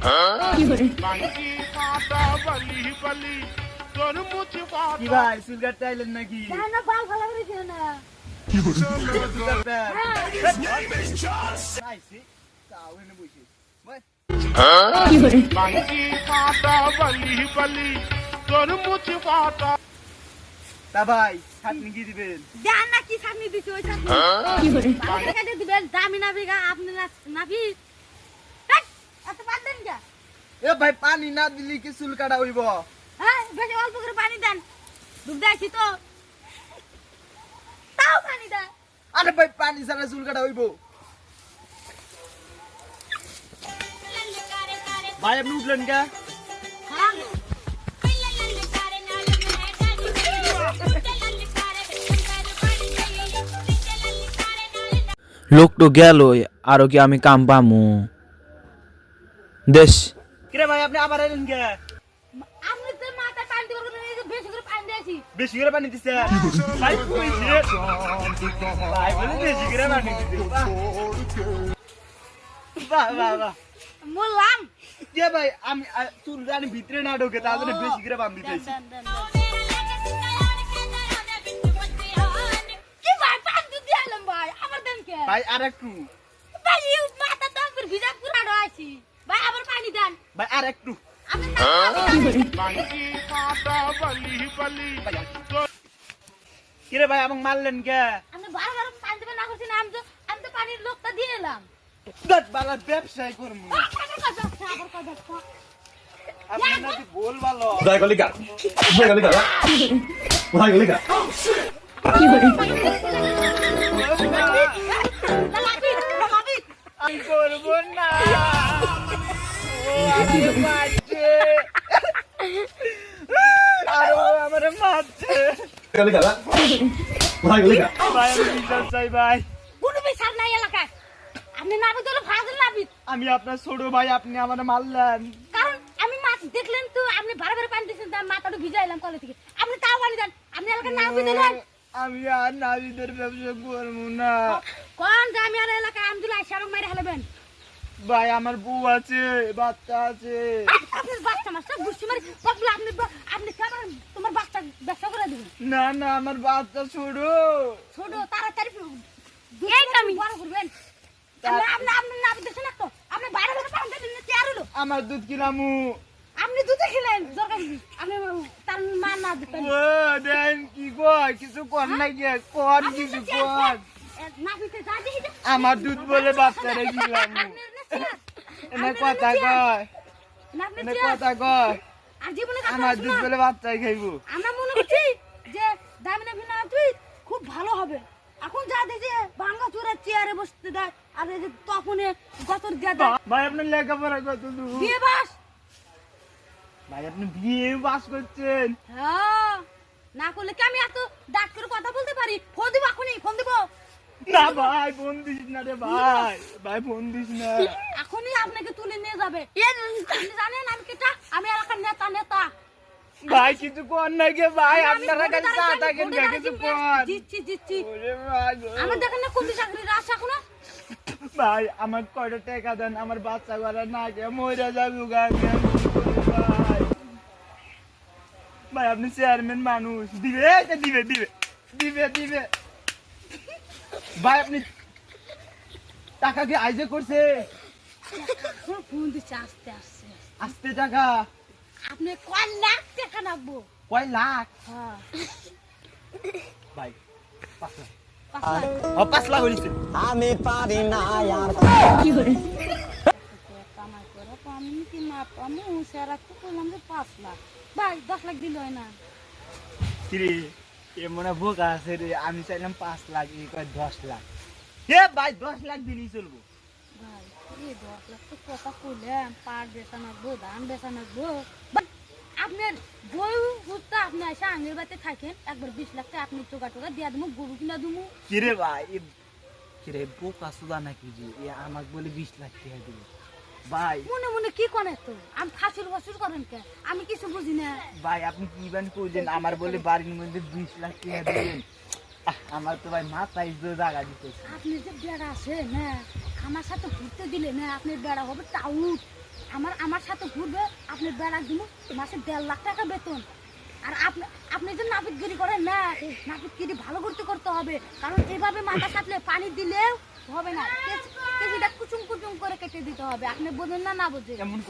কি ভাই চুল কাটতে আইলেন নাকি? না বাল ভালো করে দিও না। তা ভাই ছাটনি কি দিবেন? দেন না কি ছাগনি দিছি ওই ছাগনি। বাল কেটে দিবেন দামি না বিঘা আপনি না বি। এত বাদ দেন যা। এ ভাই পানি না দিলে কি চুল কাটা হইব? হ্যাঁ বেশি অল্প করে পানি দেন। দুধ দিয়েছি তো। তাও পানি দেন। আরে ভাই পানি ছাড়া চুল কাটা হইব? ভাই আপনি উঠলেন কে? হ্যাঁ লোক তো গেল আরো কি আমি কাম পামু দেশ কিরে ভাই আপনি আবার এলেন কে? আপনি তো মাথা পানি দিবেন না বেশি করে পানি দিয়েছি। বেশি করে পানি দিছে ভাই কইছে ভাই বলে বেশি করে পানি দিছে বাহ বাহ বাহ বললাম কে ভাই আমি চুল জানি ভিতরে না ঢোকে তার জন্য বেশি করে পানি দিতেছি কি ভাই পানি দুধ দিলাম ভাই আমার দেন কে ভাই আরেকটু ভাই মাথা তো আমার ভিজা পুরা রয়েছি ভাই আবার পানি দেন ভাই আরেকটু আমি কিরে ভাই আমাকে মারলেন কে? আমি বারবার পানি দিবেন না করছি না আমি তো পানির লোকটা দিয়ে এলাম দশ বালা ব্যবসায় করবো আবার কথা আপনি নাকি বল ভালো কোথায় গলি গা কোথায় গলি গা কোথায় গলি গা আমি করবো না ও আমারে মারছে আরো আমারে মারছে গলি গা কোথায় গলি গা ভাই আমি বিশ্বাস চাই ভাই কোনো বিচার নাই এলাকায় আপনি নাবিদ হলো ফাজিল নাবিদ আমি আপনার ছোট ভাই আপনি আমার মারলেন কারণ আমি মাছ দেখলেন তো আপনি বারবার পানি দিয়েছেন তার মাথাটা ভিজাইলাম কলে থেকে আপনি তাও পানি দেন আপনি এলাকায় নাবিদ হলেন আমি আর নাবিদের ব্যবসা করবো না কোন যে আমি আর এলাকায় আমদুল্লাহ শারক মাইরে হেলাবেন ভাই আমার বউ আছে বাচ্চা আছে আপনার বাচ্চা মাস্টার বুঝছি মারি পাগলা আপনি কেমন তোমার বাচ্চা ব্যবসা করে দিবেন না না আমার বাচ্চা ছোট ছোট তাড়াতাড়ি এই আমি বড় করবেন আপনি নাবিদ দেখছেন তো আপনি বাইরে বাইরে পানি দিলেন তৈরি হলো আমার দুধ কিনামু আপনি দুধে খেলেন দরকার আপনি তার মা না দিতেন ও দেন কি কয় কিছু কর না গিয়ে কর কিছু কর নাবিতে যা দেখি আমার দুধ বলে বাচ্চারে দিলাম এনে কথা কয় এনে কথা কয় আমার দুধ বলে বাচ্চাই খাইবো আমরা মনে করছি যে দামিনা ভিনা তুই খুব ভালো হবে এখন যা দেখে ভাঙ্গা চোরা চেয়ারে বসতে দেয় আর এই যে তখনে গতর দিয়ে দেয় ভাই আপনার লেখাপড়া কত দূর বিয়ে বাস ভাই আপনি বিয়ে বাস করছেন হ্যাঁ না করলে কি আমি এত ডাক করে কথা বলতে পারি ফোন দিব এখনই ফোন দিব না ভাই ফোন দিস না রে ভাই ভাই ফোন দিস না এখনই আপনাকে তুলে নিয়ে যাবে আপনি জানেন আমি কেটা আমি এলাকার নেতা নেতা ভাই কিছু কর না গে ভাই আপনারা খালি চা থাকেন কিছু কর জিচ্ছি ওরে ভাই গো। আমার দেখেন না কোন চাকরির আশা এখনো ভাই আমার কয়টা টাকা দেন আমার বাচ্চা ঘরে না গে মরে যাবে ভাই ভাই আপনি চেয়ারম্যান মানুষ দিবে এটা দিবে দিবে দিবে দিবে ভাই আপনি টাকা কি আইজে করছে ফোন দিচ্ছে আস্তে আস্তে আস্তে টাকা আপনি কয় লাখ টাকা রাখবো কয় লাখ হ্যাঁ ভাই 5 লাখ 5 লাখ 5 লাখ হইছে আমি পারি না আর কামাই করে তো আমি কি না আমি সেরা তো বললাম যে 5 লাখ ভাই 10 লাখ দিল না কিরে এ মনে বোকা আছে রে আমি চাইলাম 5 লাখ এই কয় 10 লাখ এ ভাই 10 লাখ দিলেই চলবো ভাই এই 10 লাখ তো কথা কইলাম পার বেচা নাকবো ধান বেচা নাকবো আপনার বউ হুস্তা আপনি এসে আঙের বাতে থাকেন একবার 20 লাখ টাকা আপনি টোকা টোকা দিয়া দেবো গরু কিনা দেবো কিরে ভাই কিরে বোকা সুদা নাকি যে এ আমাকে বলে 20 লাখ টাকা দিবে ভাই মনে মনে কি করে তো আমি ফাঁসুর ফাঁসুর করেন কে আমি কিছু বুঝি না ভাই আপনি কি বান কইলেন আমার বলে বাড়ির মধ্যে 20 লাখ টাকা দিবেন আমার তো ভাই মাথায় জায়গা দিতেছে আপনি যে বেড়া আছে না আমার সাথে ঘুরতে দিলে না আপনি বেড়া হবে টাউট আমার সাথে ঘুরবে, আপনি বেড়া দিব মাসে 1.5 লাখ টাকা বেতন। আর আপনি যে নাপিতগিরি করেন না, নাপিতগিরি ভালো করতে হবে, কারণ এভাবে মাথা সাটলে পানি দিলেও হবে না, কেজিটা কুচুম কুচুম করে কেটে দিতে হবে। আপনি বোঝেন না, না বোঝেন? এমন